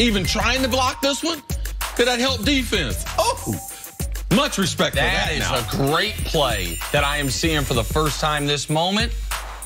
even trying to block this one. Could that help defense? Oh, much respect for that. That is a great play that I am seeing for the first time this moment.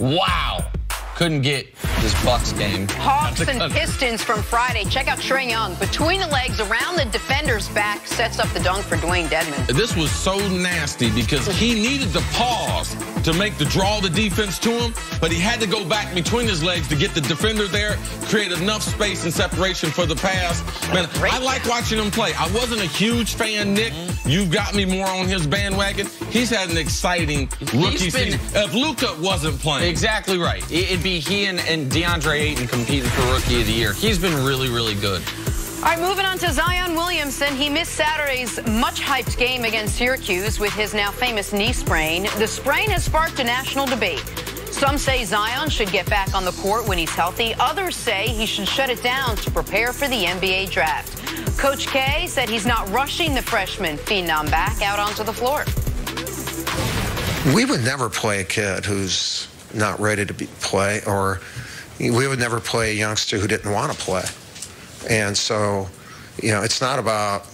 Wow. Couldn't get this Bucks game. Hawks and Pistons from Friday. Check out Trae Young. Between the legs, around the defender's back, sets up the dunk for Dwayne Dedmon. This was so nasty because he needed to pause to make the draw the defense to him, but he had to go back between his legs to get the defender there, create enough space and separation for the pass. Man, I like watching him play. I wasn't a huge fan, Nick. You got me more on his bandwagon. He's had an exciting rookie season. If Luka wasn't playing. Exactly right. It'd be he and DeAndre Ayton competing for Rookie of the Year. He's been really, really good. All right, moving on to Zion Williamson. He missed Saturday's much-hyped game against Syracuse with his now famous knee sprain. The sprain has sparked a national debate. Some say Zion should get back on the court when he's healthy. Others say he should shut it down to prepare for the NBA draft. Coach K said he's not rushing the freshman phenom back out onto the floor. We would never play a kid who's not ready to play, or we would never play a youngster who didn't want to play. And so, you know, it's not about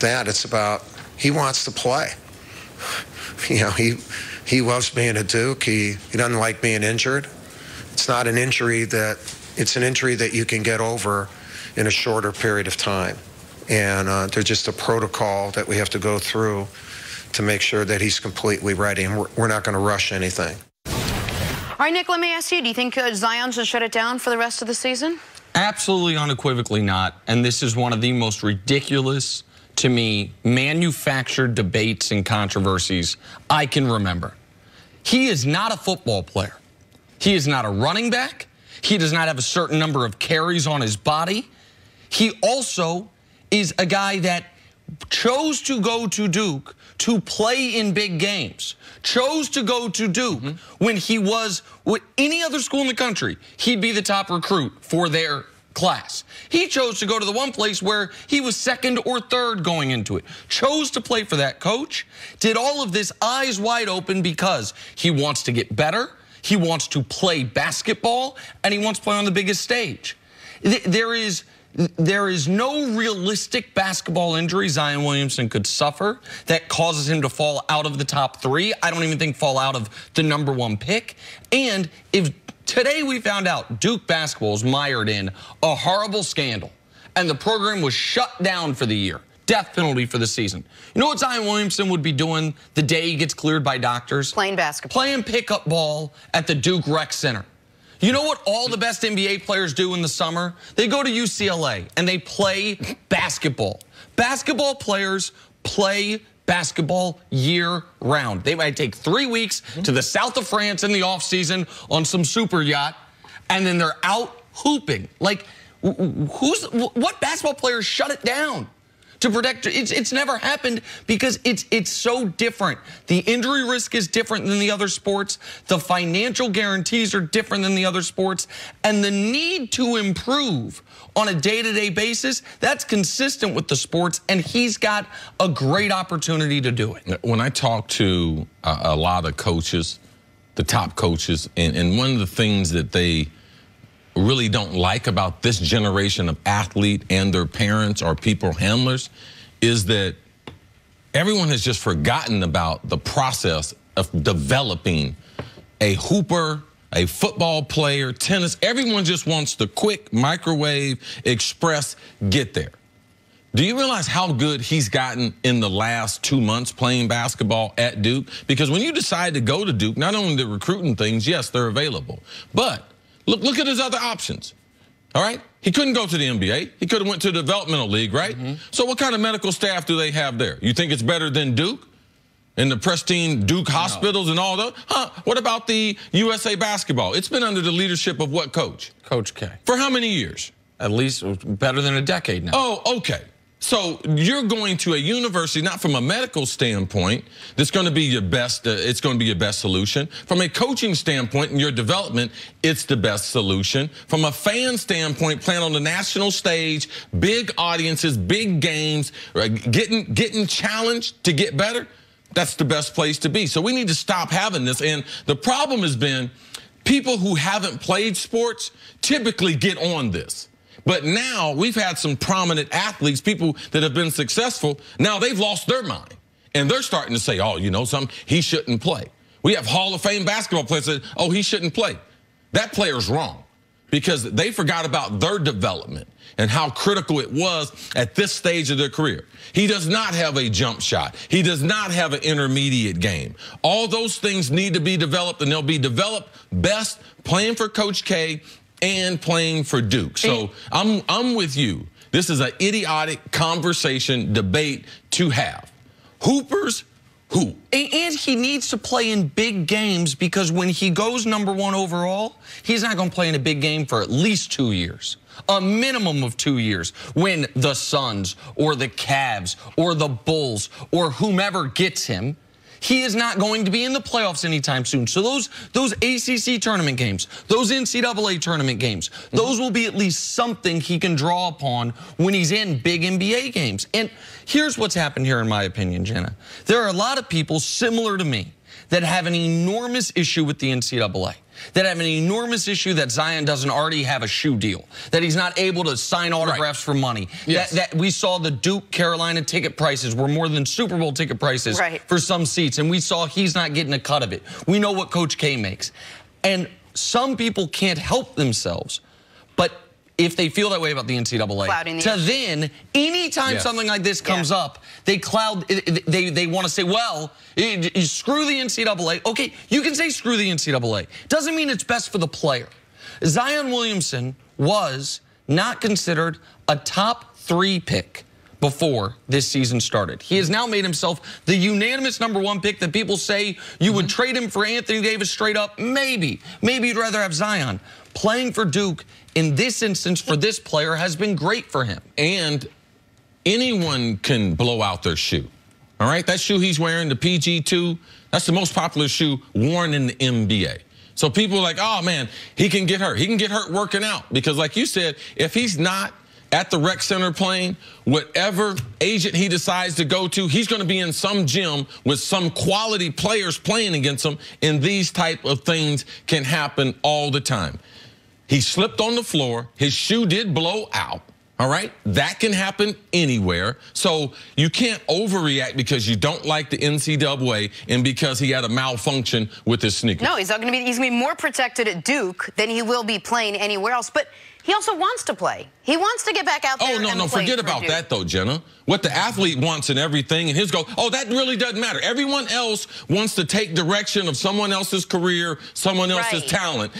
that. It's about he wants to play. You know, he loves being at Duke. He doesn't like being injured. It's not an injury that, it's an injury that you can get over in a shorter period of time. And there's just a protocol that we have to go through to make sure that he's completely ready. And we're not going to rush anything. All right, Nick, let me ask you, do you think Zion should shut it down for the rest of the season? Absolutely, unequivocally not. And this is one of the most ridiculous, to me, manufactured debates and controversies I can remember. He is not a football player. He is not a running back. He does not have a certain number of carries on his body. He also is a guy that chose to go to Duke to play in big games, chose to go to Duke when he was with any other school in the country, he'd be the top recruit for their class. He chose to go to the one place where he was second or third going into it, chose to play for that coach, did all of this eyes wide open because he wants to get better, he wants to play basketball, and he wants to play on the biggest stage. There is no realistic basketball injury Zion Williamson could suffer that causes him to fall out of the top 3. I don't even think fall out of the #1 pick. And if today we found out Duke basketball is mired in a horrible scandal and the program was shut down for the year, death penalty for the season. You know what Zion Williamson would be doing the day he gets cleared by doctors? Playing basketball. Playing pickup ball at the Duke Rec Center. You know what all the best NBA players do in the summer? They go to UCLA and they play basketball. Basketball players play basketball year-round. They might take 3 weeks to the south of France in the offseason on some super yacht, and then they're out hooping. Like, what basketball players shut it down to protect? It's never happened because it's so different. The injury risk is different than the other sports. The financial guarantees are different than the other sports. And the need to improve on a day-to-day basis, that's consistent with the sports, and he's got a great opportunity to do it. When I talk to a lot of coaches, the top coaches, and one of the things that they really don't like about this generation of athlete and their parents or people handlers is that everyone has just forgotten about the process of developing a hooper, a football player, tennis. Everyone just wants the quick microwave express get there. Do you realize how good he's gotten in the last 2 months playing basketball at Duke? Because when you decide to go to Duke, not only the recruiting things, yes, they're available, but look at his other options, all right? He couldn't go to the NBA. He could have went to the developmental league, right? So what kind of medical staff do they have there? You think it's better than Duke and the pristine Duke hospitals and all that? What about the USA basketball? It's been under the leadership of what coach? Coach K. For how many years? At least better than a decade now. Oh, okay. So you're going to a university, not from a medical standpoint, that's going to be your best, it's going to be your best solution. From a coaching standpoint and your development, it's the best solution. From a fan standpoint, playing on the national stage, big audiences, big games, getting challenged to get better, that's the best place to be. So we need to stop having this. And the problem has been people who haven't played sports typically get on this, But now we've had some prominent athletes, people that have been successful. Now they've lost their mind. And they're starting to say, oh, you know something? He shouldn't play. We have Hall of Fame basketball players that say, oh, he shouldn't play. That player's wrong because they forgot about their development and how critical it was at this stage of their career. He does not have a jump shot. He does not have an intermediate game. All those things need to be developed, and they'll be developed best playing for Coach K and playing for Duke. So I'm with you. This is an idiotic conversation, debate to have. Hoopers, who? And he needs to play in big games because when he goes #1 overall, he's not going to play in a big game for at least 2 years. A minimum of 2 years when the Suns or the Cavs or the Bulls or whomever gets him, he is not going to be in the playoffs anytime soon. So those ACC tournament games, those NCAA tournament games, those will be at least something he can draw upon when he's in big NBA games. And here's what's happened here, in my opinion, Jenna. There are a lot of people similar to me that have an enormous issue with the NCAA, that have an enormous issue that Zion doesn't already have a shoe deal, that he's not able to sign autographs for money, that we saw the Duke-Carolina ticket prices were more than Super Bowl ticket prices for some seats, and we saw he's not getting a cut of it. We know what Coach K makes. And some people can't help themselves, but if they feel that way about the NCAA, then anytime something like this comes up, they want to say, well, screw the NCAA. Okay, you can say screw the NCAA. Doesn't mean it's best for the player. Zion Williamson was not considered a top 3 pick before this season started. He has now made himself the unanimous #1 pick that people say you would trade him for Anthony Davis straight up. Maybe you'd rather have Zion. Playing for Duke in this instance for this player has been great for him. And anyone can blow out their shoe. All right, that shoe he's wearing, the PG2, that's the most popular shoe worn in the NBA. So people are like, oh, man, he can get hurt. He can get hurt working out because, like you said, if he's not at the rec center playing, whatever agent he decides to go to, he's going to be in some gym with some quality players playing against him, and these type of things can happen all the time. He slipped on the floor. His shoe did blow out. All right, that can happen anywhere. So you can't overreact because you don't like the NCAA and because he had a malfunction with his sneakers. No, he's going to be more protected at Duke than he will be playing anywhere else. But he also wants to play. He wants to get back out there. Oh, no, forget about that, though, Jenna. What the athlete wants and everything, and his goal, oh, that really doesn't matter. Everyone else wants to take direction of someone else's career, someone else's talent.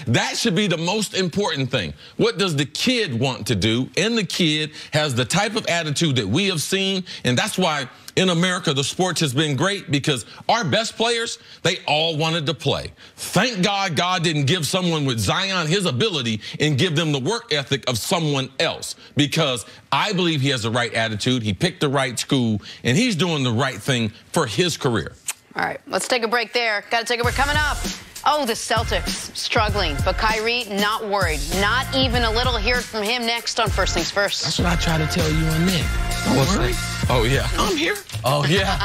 That should be the most important thing. What does the kid want to do? And the kid has the type of attitude that we have seen, and that's why in America, the sports has been great because our best players, they all wanted to play. Thank God God didn't give someone with Zion his ability and give them the work ethic of someone else, because I believe he has the right attitude. He picked the right school, and he's doing the right thing for his career. All right, let's take a break there. Got to take a break. Coming up, oh, the Celtics struggling, but Kyrie not worried. Not even a little. Hear it from him next on First Things First. That's what I try to tell you and Nick. Don't worry. Oh, yeah. I'm here. Oh, yeah.